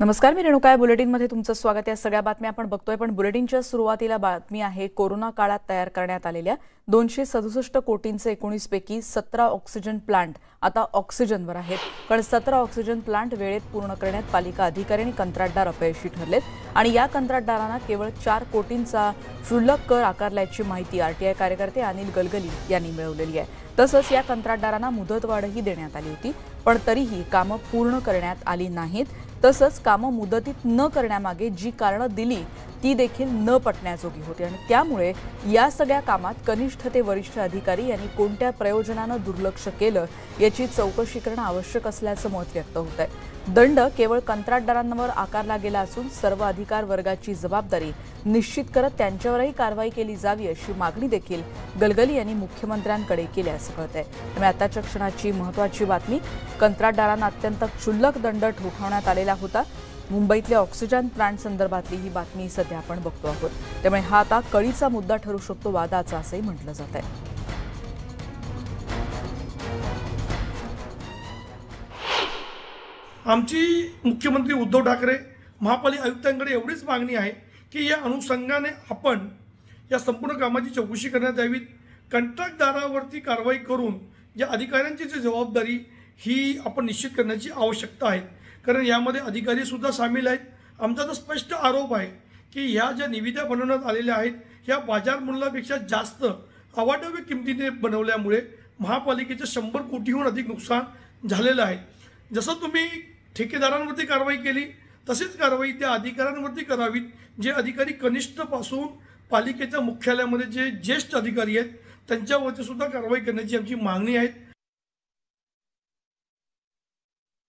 नमस्कार, मी रेणुका बुलेटिनमध्ये तुमचं स्वागत आहे। सगळ्या बातम्या आपण बघतोय, पण बुलेटिनच्या सुरुवातीला बातमी आहे कोरोना काळात तयार करण्यात आलेल्या 267 कोटींचे 19 पैकी 17 ऑक्सिजन प्लांट आता ऑक्सिजनवर आहेत। पण 17 ऑक्सिजन प्लांट वेळेत पूर्ण करण्यात पालिका अधिकारी आणि कंत्राटदार अपयशी ठरलेत आणि या कंत्राटदारांना केवळ 4 कोटींचा क्षुल्लक कर आकारल्याची माहिती आरटीआय कार्यकर्ते अनिल गलगली यांनी मिळवलेली आहे। तसंच या कंत्राटदारांना मुदतवाढही देण्यात आली होती, पण तरीही कामं पूर्ण करण्यात आली नाहीत। तसंच कामं मुदतीत न करण्यामागे जी कारणं दिली ती देखील न पटण्याजोगी होती आणि त्यामुळे या सगळ्या कामात कनिष्ठ ते वरिष्ठ अधिकारी यांनी कोणत्या प्रयोजनानं दुर्लक्ष केलं याची चौकशी करणं आवश्यक असल्याचं मत व्यक्त होत आहे। दंड केवळ कंत्राटदारांवर आकारला गेला असून सर्व अधिकार वर्गाची जबाबदारी निश्चित करत त्यांच्यावरही कारवाई केली जावी अशी मागणी देखील गलगली यांनी मुख्यमंत्र्यांकडे केल्याचं कळतंय। त्यामुळे आताच्या क्षणाची महत्त्वाची बातमी, कंत्राटदारांना अत्यंत क्षुल्लक दंड ठोठावण्यात आलेला होता। मुंबईतल्या ऑक्सिजन प्लांट संदर्भातली ही बातमी सध्या आपण बघतो आहोत, त्यामुळे हा आता कळीचा मुद्दा ठरू शकतो वादाचा असंही म्हटलं जात आहे। आमची मुख्यमंत्री उद्धव ठाकरे महापालिका आयुक्तांकडे एवढीच मागणी आहे की या अनुषंगाने आपण या संपूर्ण कामाची चौकशी करण्यात यावी। कंत्राटदारावरती कारवाई करून या अधिकाऱ्यांची जी जबाबदारी ही आपण निश्चित करण्याची आवश्यकता आहे, कारण यामध्ये अधिकारी सुद्धा सामील आहेत। आमचा तर स्पष्ट आरोप आहे की ह्या ज्या निविदा बनवण्यात आलेल्या आहेत ह्या बाजार मूल्यापेक्षा जास्त अवाढव्य किमतीने बनवल्यामुळे महापालिकेचं 100 कोटीहून अधिक नुकसान झालेलं आहे। जसं तुम्ही ठेकेदारांवरती कारवाई केली तसेच कारवाई त्या अधिकाऱ्यांवरती करावीत, जे अधिकारी कनिष्ठपासून पालिकेच्या मुख्यालयामध्ये जे ज्येष्ठ अधिकारी आहेत त्यांच्यावरती सुद्धा कारवाई करण्याची आमची मागणी आहे।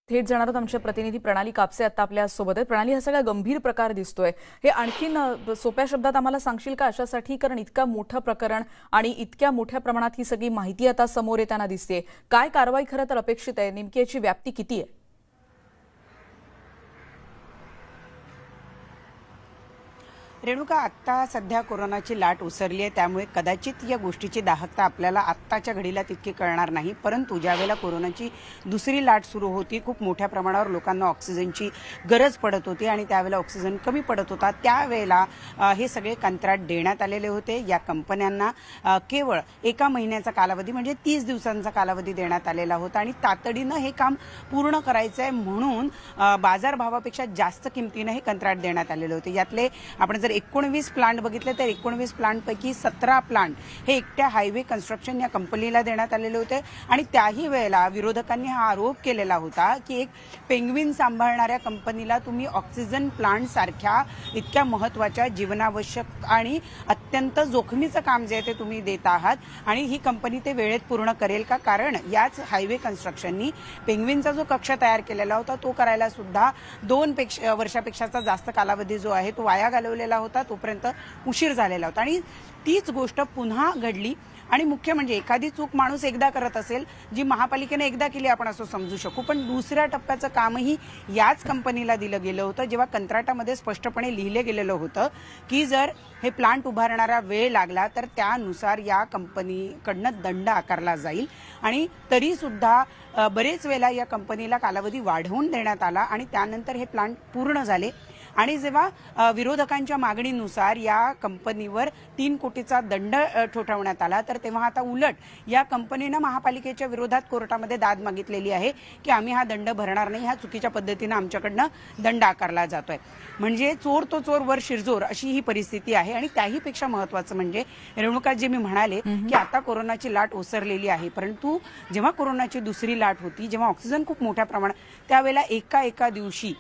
थेट जाणार आहोत आमचे प्रतिनिधी प्रणाली कापसे आता आपल्या सोबत आहेत। प्रणाली, हा सगळा गंभीर प्रकार दिसतोय, हे आणखीन सोप्या शब्दात आम्हाला सांगशील का अशासाठी, कारण इतका मोठं प्रकरण आणि इतक्या मोठ्या प्रमाणात ही सगळी माहिती आता समोर येताना दिसते, काय कारवाई खरं तर अपेक्षित आहे, नेमकी याची व्याप्ती किती आहे? रेणुका, आत्ता सध्या कोरोनाची लाट उसरली आहे, त्यामुळे कदाचित या गोष्टीची दाहकता आपल्याला आत्ताच्या घडीला तितकी कळणार नाही, परंतु ज्यावेळेला कोरोनाची दुसरी लाट सुरू होती, खूप मोठ्या प्रमाणावर लोकांना ऑक्सिजनची गरज पडत होती आणि त्यावेळेला ऑक्सिजन कमी पडत होता, त्यावेळेला हे सगळे कंत्राट देण्यात आलेले होते। या कंपन्यांना केवळ 1 महिन्याचा कालावधी म्हणजे 30 दिवसांचा कालावधी देण्यात आलेला होता आणि तातडीनं हे काम पूर्ण करायचं आहे म्हणून बाजारभावापेक्षा जास्त किमतीनं हे कंत्राट देण्यात आलेले होते। यातले आपण जर 19 प्लांट बघितले तर 19 प्लांटपैकी 17 प्लांट हे एकट्या हायवे कन्स्ट्रक्शन या कंपनीला देण्यात आलेले होते आणि त्याही वेळेला विरोधकांनी हा आरोप केलेला होता की एक पेंग्विन सांभाळणाऱ्या कंपनीला तुम्ही ऑक्सिजन प्लांट सारख्या इतक्या महत्त्वाच्या जीवनावश्यक आणि अत्यंत जोखमीचं काम जे आहे ते तुम्ही देत आहात आणि ही कंपनी ते वेळेत पूर्ण करेल का? कारण याच हायवे कन्स्ट्रक्शननी पेंग्विनचा जो कक्ष तयार केलेला होता तो करायला सुद्धा 2 वर्षापेक्षाचा जास्त कालावधी जो आहे तो वाया घालवलेला होता, तोपर्यंत उशीर झालेला होता आणि तीच गोष्ट पुन्हा घडली। आणि मुख्य म्हणजे एखादी चूक माणूस एकदा करत असेल, जी महापालिकेने एकदा केली आपण असं समजू शकू, पण दुसऱ्या टप्प्याचं कामही याच कंपनीला दिलं गेलं होतं, जेव्हा कंत्राटामध्ये स्पष्टपणे लिहिलं गेलेलं होतं की जर हे प्लांट उभारणारा वेळ लागला तर त्यानुसार या कंपनीकडनं दंड आकारला जाईल आणि तरी सुद्धा बरेच वेळेला या कंपनीला कालावधी वाढवून देण्यात आला आणि त्यानंतर हे प्लांट पूर्ण झाले आणि जेव्हा विरोधकांच्या मागणीनुसार या कंपनीवर 3 कोटीचा दंड ठोठावण्यात आला तर तेव्हा आता उलट या कंपनीनं महापालिकेच्या विरोधात कोर्टामध्ये दाद मागितलेली आहे की आम्ही हा दंड भरणार नाही, ह्या चुकीच्या पद्धतीनं आमच्याकडनं दंड आकारला जातोय। म्हणजे चोर तो चोर वर शिरजोर अशी ही परिस्थिती आहे आणि त्याहीपेक्षा महत्त्वाचं म्हणजे रेणुका, जे मी म्हणाले की आता कोरोनाची लाट ओसरलेली आहे, परंतु जेव्हा कोरोनाची दुसरी लाट होती, जेव्हा ऑक्सिजन खूप मोठ्या प्रमाणात, त्यावेळेला एका दिवशी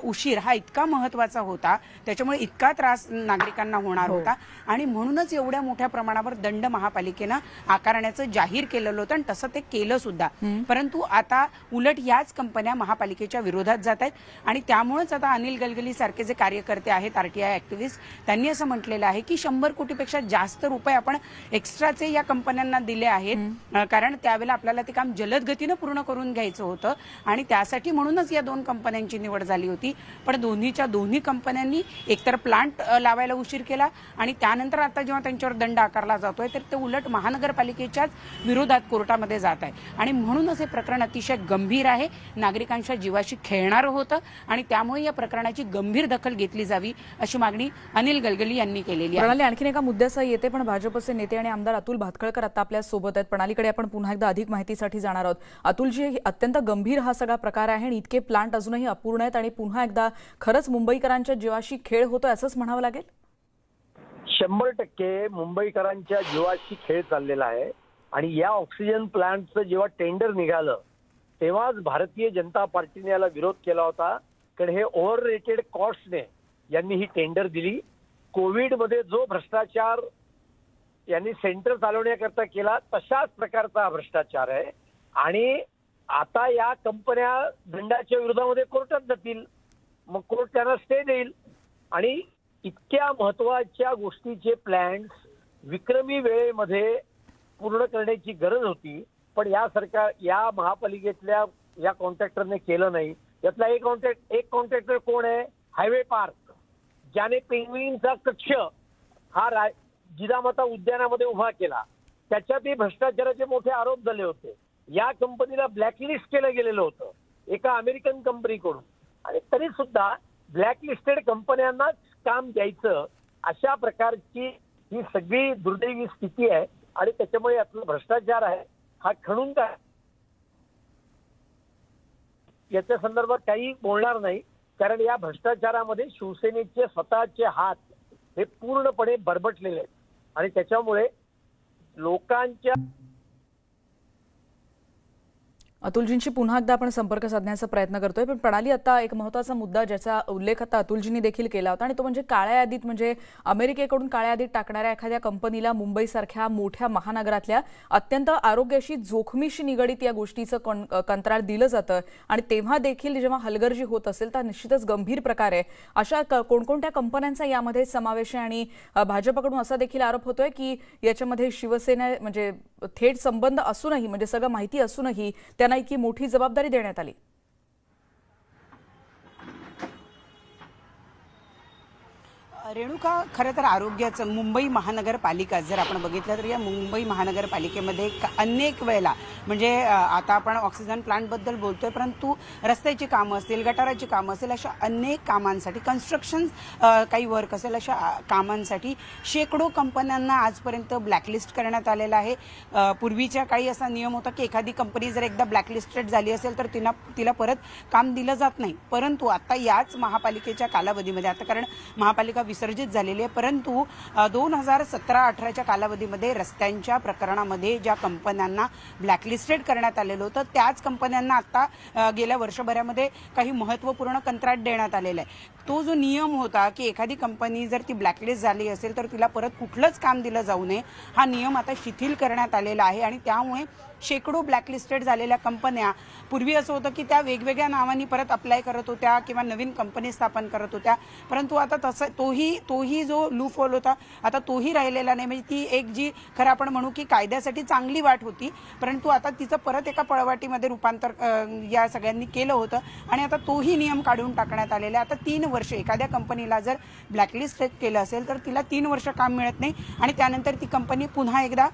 उशीर हा इतका महत्त्वाचा होता, त्याच्यामुळे इतका त्रास नागरिकांना होणार होता आणि म्हणूनच एवढ्या मोठ्या प्रमाणावर दंड महापालिकेनं आकारण्याचं जाहीर केलेलं होतं आणि तसं ते केलं सुद्धा। परंतु आता उलट याच कंपन्या महापालिकेच्या विरोधात जात आहेत आणि त्यामुळेच आता अनिल गलगली सारखे जे कार्यकर्ते आहेत, आरटीआय ऍक्टिव्हिस्ट, त्यांनी असं म्हटलेलं आहे की 100 कोटीपेक्षा जास्त रुपये आपण एक्स्ट्राचे या कंपन्यांना दिले आहेत, कारण त्यावेळेला आपल्याला ते काम जलद गतीनं पूर्ण करून घ्यायचं होतं आणि त्यासाठी म्हणूनच या 2 कंपन्यांची निवड झाली होती। होती, पण दोन्ही कंपन्यांनी एकतर प्लांट लावायला उशीर केला आणि त्यानंतर आता जेव्हा त्यांच्यावर दंड आकारला जातोय तर ते उलट महानगरपालिकेच्याच विरोधात कोर्टामध्ये जात आहे आणि म्हणूनच हे प्रकरण अतिशय गंभीर आहे, नागरिकांच्या जीवाशी खेळणारं होतं आणि त्यामुळे या प्रकरणाची गंभीर दखल घेतली जावी अशी मागणी अनिल गलगली यांनी केलेली आहे. प्रणाली, आणखीन एका मुद्द्यासह येते, पण भाजपचे नेते आणि आमदार अतुल भातखळकर आता आपल्या सोबत आहेत. प्रणालीकडे आपण पुन्हा एकदा अधिक माहितीसाठी जाणार आहोत. अतुलजी, अत्यंत गंभीर हा सगळा प्रकार आहे आणि इतके प्लांट अजूनही अपूर्ण आहेत आणि पुन्हा एकदा खरंच मुंबईकरांच्या जीवाशी खेळ होतोय असंच म्हणावं लागेल. 100% मुंबईकरांच्या जीवाशी खेळ चाललेला आहे आणि या ऑक्सिजन प्लांटचं जेव्हा टेंडर निघालं तेव्हाच भारतीय जनता पार्टीने याला विरोध केला होता, कारण हे ओव्हर रेटेड कॉस्टने यांनी ही टेंडर दिली. कोविडमध्ये जो भ्रष्टाचार यांनी सेंटर चालवण्याकरता केला तशाच प्रकारचा हा भ्रष्टाचार आहे आणि आता या कंपन्या दंडाच्या विरोधामध्ये कोर्टात जातील, मग कोर्ट त्यांना स्टे देईल आणि इतक्या महत्वाच्या गोष्टीचे प्लॅन्स विक्रमी वेळेमध्ये पूर्ण करण्याची गरज होती, पण या महापालिकेतल्या या कॉन्ट्रॅक्टरने केलं नाही. यातला एक कॉन्ट्रॅक्टर कोण आहे? हायवे पार्क, ज्याने पेंग्विनचा कक्ष हा जिजामाता उद्यानामध्ये उभा केला. त्याच्यातही भ्रष्टाचाराचे मोठे आरोप झाले होते. या कंपनीला ब्लॅकलिस्ट केलं गेलेलं होतं एका अमेरिकन कंपनीकडून आणि तरी सुद्धा ब्लॅकलिस्टेड कंपन्यांनाच काम द्यायचं, अशा प्रकारची ही सगळी दुर्दैवी स्थिती आहे आणि त्याच्यामुळे यातला भ्रष्टाचार आहे हा खणून काय याच्या संदर्भात काही बोलणार नाही, कारण या भ्रष्टाचारामध्ये शिवसेनेचे स्वतःचे हात हे पूर्णपणे बरबटलेले आहेत आणि त्याच्यामुळे लोकांच्या. अतुलजींशी पुन्हा एकदा आपण संपर्क साधण्याचा प्रयत्न करतोय, पण प्रणाली, आता एक महत्त्वाचा मुद्दा ज्याचा उल्लेख आता अतुलजींनी देखील केला होता आणि तो म्हणजे काळ्या यादीत, म्हणजे अमेरिकेकडून काळ्या यादीत टाकणाऱ्या एखाद्या कंपनीला मुंबईसारख्या मोठ्या महानगरातल्या अत्यंत आरोग्याशी जोखमीशी निगडीत या गोष्टीचं कंत्राट दिलं जातं आणि तेव्हा देखील जेव्हा हलगर्जी होत असेल तर निश्चितच गंभीर प्रकार आहे. अशा कोणकोणत्या कंपन्यांचा यामध्ये समावेश आहे आणि भाजपकडून असा देखील आरोप होतोय की याच्यामध्ये शिवसेना म्हणजे थेट संबंध असूनही, म्हणजे सगळं माहिती असूनही त्यांना इतकी मोठी जबाबदारी देण्यात आली. रेणुका, खरं तर आरोग्याचं मुंबई महानगरपालिका जर आपण बघितलं तर या मुंबई महानगरपालिकेमध्ये अनेक वेळेला म्हणजे आता आपण ऑक्सिजन प्लांटबद्दल बोलतोय, परंतु रस्त्याची कामं असतील, गटाराची कामं असेल, अशा अनेक कामांसाठी, कन्स्ट्रक्शन काही वर्क असेल, अशा कामांसाठी शेकडो कंपन्यांना आजपर्यंत ब्लॅकलिस्ट करण्यात आलेलं आहे. पूर्वीच्या काळी असा नियम होता की एखादी कंपनी जर एकदा ब्लॅकलिस्टेड झाली असेल तर तिला परत काम दिलं जात नाही, परंतु आता याच महापालिकेच्या कालावधीमध्ये, आता कारण महापालिका विसर्जित झालेली आहे, परंतु 2017-18च्या कालावधीमध्ये रस्त्यांच्या प्रकरणामध्ये ज्या कंपन्यांना ब्लॅकलिस्टेड करण्यात आलेलं होतं त्याच कंपन्यांना आता गेल्या वर्षभरामध्ये काही महत्त्वपूर्ण कंत्राट देण्यात आलेलं आहे. तो जो नियम होता की एखादी कंपनी जर ती ब्लॅकलिस्ट झाली असेल तर तिला परत कुठलंच काम दिलं जाऊ नये, हा नियम आता शिथिल करण्यात आलेला आहे आणि त्यामुळे शेकडो ब्लॅकलिस्टेड झालेल्या कंपन्या, पूर्वी असं होतं की त्या वेगवेगळ्या नावांनी परत अप्लाय करत होत्या किंवा नवीन कंपनी स्थापन करत होत्या, परंतु आता तसं तोही जो लूप होल होता आता तोही राहिलेला नाही. म्हणजे ती एक जी खरं आपण म्हणू की कायद्यासाठी चांगली वाट होती, परंतु आता तिचं परत एका पळवाटीमध्ये रूपांतर या सगळ्यांनी केलं होतं आणि आता तोही नियम काढून टाकण्यात आलेला आहे. आता 3 वर्ष एखाद्या कंपनीला जर ब्लॅकलिस्ट केलं असेल तर तिला 3 वर्ष काम मिळत नाही आणि त्यानंतर ती कंपनी पुन्हा एकदा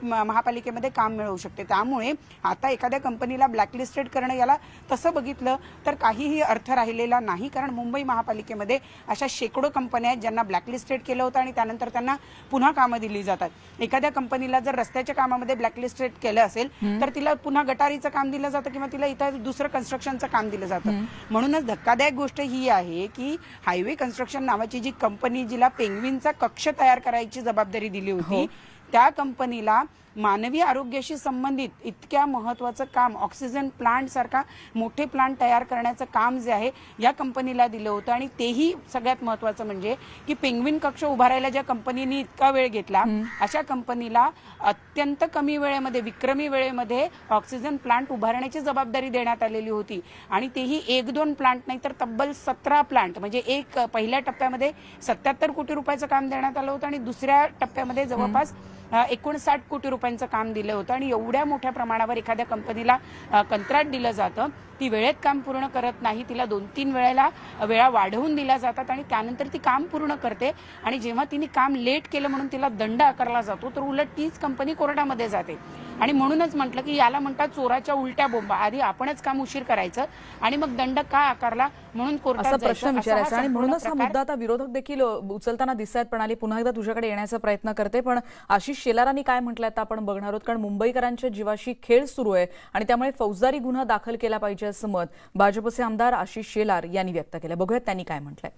महापालिकेमध्ये काम मिळवू शकते. त्यामुळे आता एखाद्या कंपनीला ब्लॅकलिस्टेड करणं, याला तसं बघितलं तर काहीही अर्थ राहिलेला नाही, कारण मुंबई महापालिकेमध्ये अशा शेकडो कंपन्या आहेत ज्यांना ब्लॅकलिस्टेड केलं होतं आणि त्यानंतर त्यांना पुन्हा कामं दिली जातात. एखाद्या कंपनीला जर रस्त्याच्या कामामध्ये ब्लॅकलिस्टेड केलं असेल तर तिला पुन्हा गटारीचं काम दिलं जातं किंवा तिला इथं दुसरं कन्स्ट्रक्शनचं काम दिलं जातं. म्हणूनच धक्कादायक गोष्ट ही आहे की हायवे कन्स्ट्रक्शन नावाची जी कंपनी, जिला पेंग्विनचा कक्ष तयार करायची जबाबदारी दिली होती, त्या कंपनीला मानवी आरोग्याशी संबंधित इतक्या महत्त्वाचं काम, ऑक्सिजन प्लांट सारखा मोठे प्लांट तयार करण्याचं काम जे आहे या कंपनीला दिलं होतं आणि तेही सगळ्यात महत्त्वाचं म्हणजे की पेंग्विन कक्ष उभारायला ज्या कंपनीने इतका वेळ घेतला अशा कंपनीला अत्यंत कमी वेळेमध्ये, विक्रमी वेळेमध्ये ऑक्सिजन प्लांट उभारण्याची जबाबदारी देण्यात आलेली होती आणि तेही 1-2 प्लांट नाही तर तब्बल 17 प्लांट. म्हणजे पहिल्या टप्प्यामध्ये 77 कोटी रुपयाचं काम देण्यात आलं होतं आणि दुसऱ्या टप्प्यामध्ये जवळपास 59 कोटी रुपयांचं काम दिलं होतं आणि एवढ्या मोठ्या प्रमाणावर एखाद्या कंपनीला कंत्राट दिलं जातं, ती वेळेत काम पूर्ण करत नाही, तिला 2-3 वेळा वाढवून दिल्या जातात आणि त्यानंतर ती काम पूर्ण करते आणि जेव्हा तिने काम लेट केलं म्हणून तिला दंड आकारला जातो, तर उलट तीच कंपनी कोर्टामध्ये जाते. आणि म्हणूनच म्हटलं की याला म्हणतात चोराच्या उलट्या बोंबा. आधी आपणच काम उशीर करायचं आणि मग दंड का आकारला म्हणून कोर्टात असा प्रश्न विचारायचा. आणि म्हणूनच हा प्रकार मुद्दा आता विरोधक देखील उचलताना दिसत आहेत. प्रणाली, पुन्हा एकदा तुझ्याकडे येण्याचा प्रयत्न करते, पण आशिष शेलारांनी काय म्हटलंय आता आपण बघणार आहोत. कारण मुंबईकरांच्या जीवाशी खेळ सुरू आहे आणि त्यामुळे फौजदारी गुन्हा दाखल केला पाहिजे असं मत भाजपचे आमदार आशिष शेलार यांनी व्यक्त केलं. बघूयात त्यांनी काय म्हटलंय.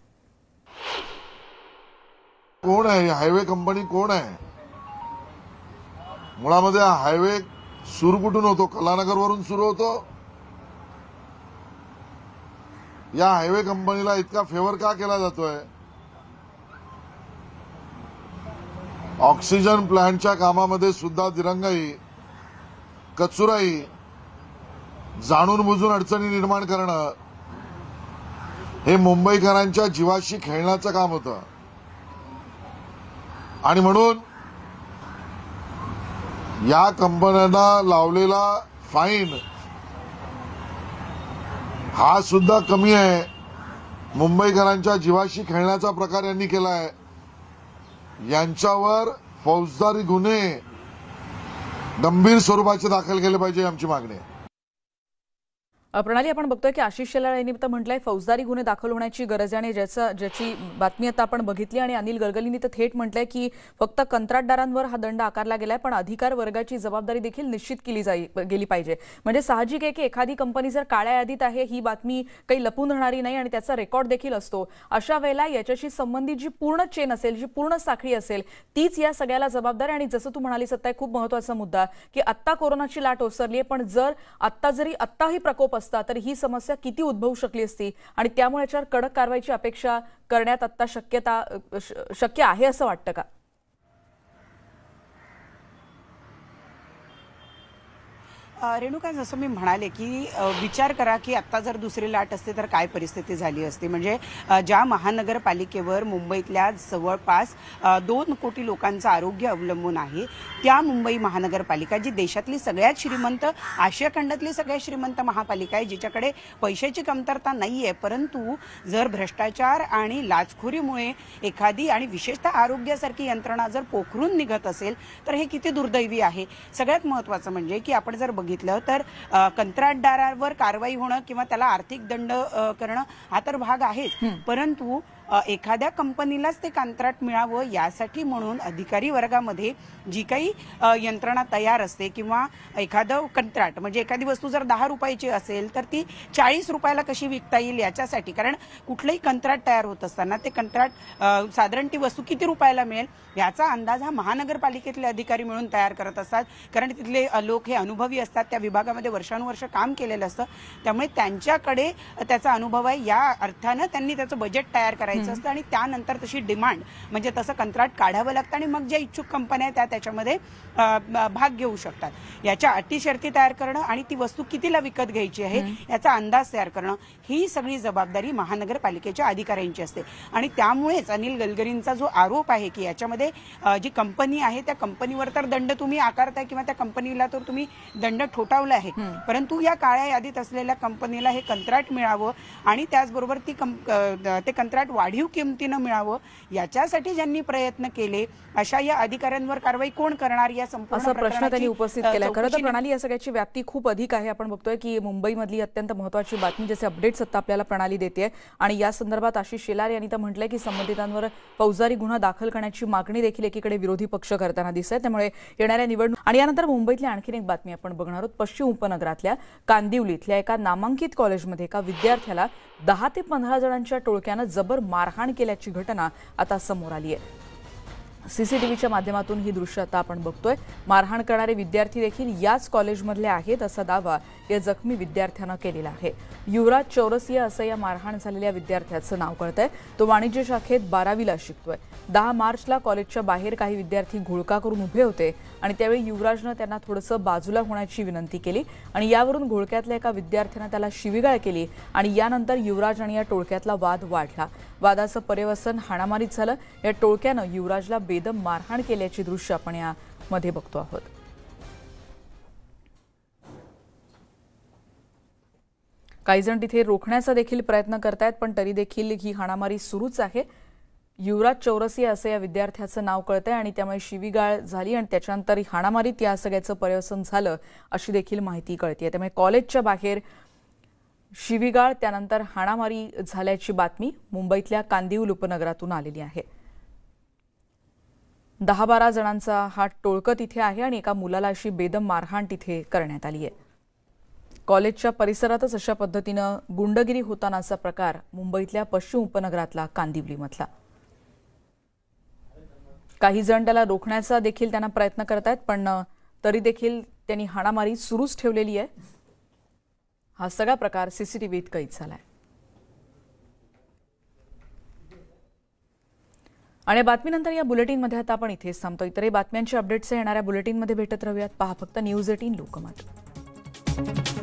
कोण आहे हायवे कंपनी? कोण आहे? मुळामध्ये हा हायवे सुरू कुठून होतो? कलानगर वरून सुरू होतो. या हायवे कंपनीला इतका फेवर का केला जातोय? ऑक्सिजन प्लांटच्या कामामध्ये सुद्धा दिरंगाई, कचुराई, जाणून बुजून अडचणी निर्माण करणं हे मुंबईकरांच्या जीवाशी खेळण्याचं काम होतं. आणि म्हणून या कंपन्यांना लावलेला फाईन हा सुद्धा कमी आहे. मुंबईकरांच्या जीवाशी खेळण्याचा प्रकार यांनी केलाय. यांच्यावर फौजदारी गुन्हे गंभीर स्वरूपाचे दाखल केले पाहिजे, आमची मागणी आहे. प्रणाली, आपण बघतोय की आशिष शेलार यांनी तर म्हटलंय फौजदारी गुन्हे दाखल होण्याची गरज आहे आणि ज्याची बातमी आता आपण बघितली. आणि अनिल गडकरींनी तर थेट म्हटलंय की फक्त कंत्राटदारांवर हा दंड आकारला गेलाय, पण अधिकार वर्गाची जबाबदारी देखील निश्चित केली गेली पाहिजे. म्हणजे साहजिक आहे की एखादी कंपनी जर काळ्या यादीत आहे, ही बातमी काही लपून राहणारी नाही आणि त्याचा रेकॉर्ड देखील असतो. अशा वेळेला याच्याशी संबंधित जी पूर्ण चेन असेल, जी पूर्ण साखळी असेल, तीच या सगळ्याला जबाबदार. आणि जसं तू म्हणालीस आता खूप महत्त्वाचा मुद्दा की आत्ता कोरोनाची लाट ओसरली आहे, पण जर आत्ताही प्रकोप असता तर ही समस्या किती उद्भवू शकली असती आणि त्यामुळे याच्यावर कडक कारवाईची अपेक्षा करण्यात आता शक्य आहे असं वाटतं का? रेणुका, जसं मी म्हणाले की विचार करा की आत्ता जर दुसरी लाट असते तर काय परिस्थिती झाली असती. म्हणजे ज्या महानगरपालिकेवर मुंबईतल्या जवळपास 2 कोटी लोकांचं आरोग्य अवलंबून आहे, त्या मुंबई महानगरपालिका जी देशातली सगळ्यात श्रीमंत, आशिया खंडातली सगळ्यात श्रीमंत महापालिका आहे, जिच्याकडे पैशाची कमतरता नाहीये, परंतु जर भ्रष्टाचार आणि लाचखोरीमुळे एखादी आणि विशेषतः आरोग्यासारखी यंत्रणा जर पोखरून निघत असेल तर हे किती दुर्दैवी आहे. सगळ्यात महत्त्वाचं म्हणजे की आपण जर बघितलं तर कंत्राटदारावर कारवाई होणं किंवा त्याला आर्थिक दंड करणं हा तर भाग आहेच, परंतु एखाद्या कंपनीलाच ते कंत्राट मिळावं यासाठी म्हणून अधिकारी वर्गामध्ये जी काही यंत्रणा तयार असते किंवा एखादं कंत्राट म्हणजे एखादी वस्तू जर 10 रुपयाची असेल तर ती 40 रुपयाला कशी विकता येईल याच्यासाठी, कारण कुठलंही कंत्राट तयार होत असताना ते कंत्राट साधारण ती वस्तू किती रुपयाला मिळेल याचा अंदाज हा महानगरपालिकेतले अधिकारी मिळून तयार करत असतात. कारण तिथले लोक हे अनुभवी असतात, त्या विभागामध्ये वर्षानुवर्ष काम केलेलं असतं, त्यामुळे त्यांच्याकडे त्याचा अनुभव आहे. या अर्थानं त्यांनी त्याचं बजेट तयार करायचं असतं आणि त्यानंतर तशी डिमांड म्हणजे तसं कंत्राट काढावं लागतं आणि मग ज्या इच्छुक कंपन्या आहेत त्या त्याच्यामध्ये भाग घेऊ शकतात. याच्या अटी शर्ती तयार करणं आणि ती वस्तू कितीला विकत घ्यायची आहे याचा अंदाज तयार करणं ही सगळी जबाबदारी महानगरपालिकेच्या अधिकाऱ्यांची असते. आणि त्यामुळेच अनिल गडकरींचा जो आरोप आहे की याच्यामध्ये जी कंपनी आहे त्या कंपनीवर तर दंड तुम्ही आकारताय किंवा त्या कंपनीला तर तुम्ही दंड ठोठावला आहे, परंतु या काळ्या यादीत असलेल्या कंपनीला हे कंत्राट मिळावं आणि त्याचबरोबर ते कंत्राट वाढीव किमतीनं मिळावं याच्यासाठी ज्यांनी प्रयत्न केले अशा या अधिकाऱ्यांवर कारवाई कोण करणार या संपूर्ण प्रश्न त्यांनी उपस्थित केला. खरं तर प्रणाली, या सगळ्याची व्याप्ती खूप अधिक आहे. आपण बघतोय की मुंबईमधली अत्यंत महत्त्वाची बातमी जसे अपडेट्स आता आपल्याला प्रणाली देते आणि या संदर्भात आशिष शेलार यांनी तर म्हटलंय की संबंधितांवर फौजदारी गुन्हा दाखल करण्याची मागणी देखील एकीकडे विरोधी पक्ष करताना दिसत आहे. त्यामुळे येणाऱ्या निवडणूक आणि यानंतर मुंबईतली आणखी एक बातमी आपण बघणार आहोत. पश्चिम उपनगरातल्या कांदिवलीतल्या एका नामांकित कॉलेजमध्ये एका विद्यार्थ्याला 10 ते 15 जणांच्या टोळक्यानं जबर मारहाण केल्याची घटना आता समोर आली आहे. सीसीटीव्हीच्या माध्यमातून ही दृश्य आता आपण बघतोय. मारहाण करणारे विद्यार्थी देखील याच कॉलेजमधले आहेत असा दावा या जखमी विद्यार्थ्यानं केलेला आहे. युवराज चौरसिया असं या मारहाण झालेल्या विद्यार्थ्याचं नाव कळतंय. तो वाणिज्य शाखेत 12वीला शिकतोय. 10 मार्चला कॉलेजच्या बाहेर काही विद्यार्थी घोळका करून उभे होते आणि त्यावेळी युवराजनं त्यांना थोडंसं बाजूला होण्याची विनंती केली आणि यावरून घोळक्यातल्या एका विद्यार्थ्यानं त्याला शिवीगाळ केली आणि यानंतर युवराज आणि या टोळक्यातला वाद वाढला. वादाचं पर्यवसन हाणामारीत झालं. या टोळक्यानं युवराजला बेदम मारहाण केल्याची दृश्य आपण या मध्ये बघतो आहोत. काही जण तिथे रोखण्याचा देखील प्रयत्न करतायत, पण तरी देखील ही हाणामारी सुरूच आहे. युवराज चौरसिया असं या विद्यार्थ्याचं नाव कळतंय आणि त्यामुळे शिवीगाळ झाली आणि त्याच्यानंतर हाणामारीत या सगळ्याचं पर्यवसन झालं अशी देखील माहिती कळतेय. त्यामुळे कॉलेजच्या बाहेर शिवीगाळ त्यानंतर हाणामारी झाल्याची बातमी मुंबईतल्या कांदिवली उपनगरातून आलेली आहे. 10-12 जणांचा हा टोळकं तिथे आहे आणि एका मुलाला अशी बेदम मारहाण तिथे करण्यात आली आहे. कॉलेजच्या परिसरातच अशा पद्धतीनं गुंडगिरी होतानाचा प्रकार मुंबईतल्या पश्चिम उपनगरातला कांदिवलीमधला. काही जण त्याला रोखण्याचा देखील त्यांना प्रयत्न करतायत, पण तरी देखील त्यांनी हाणामारी सुरूच ठेवलेली आहे. हा सगळा प्रकार सीसीटीव्हीत कैद झालाय. आणि बातमीनंतर या बुलेटिनमध्ये आता आपण इथेच थांबतो. इतरही बातम्यांची अपडेट्स येणाऱ्या बुलेटिनमध्ये भेटत राहूयात. पहा फक्त न्यूज 18 लोकमत.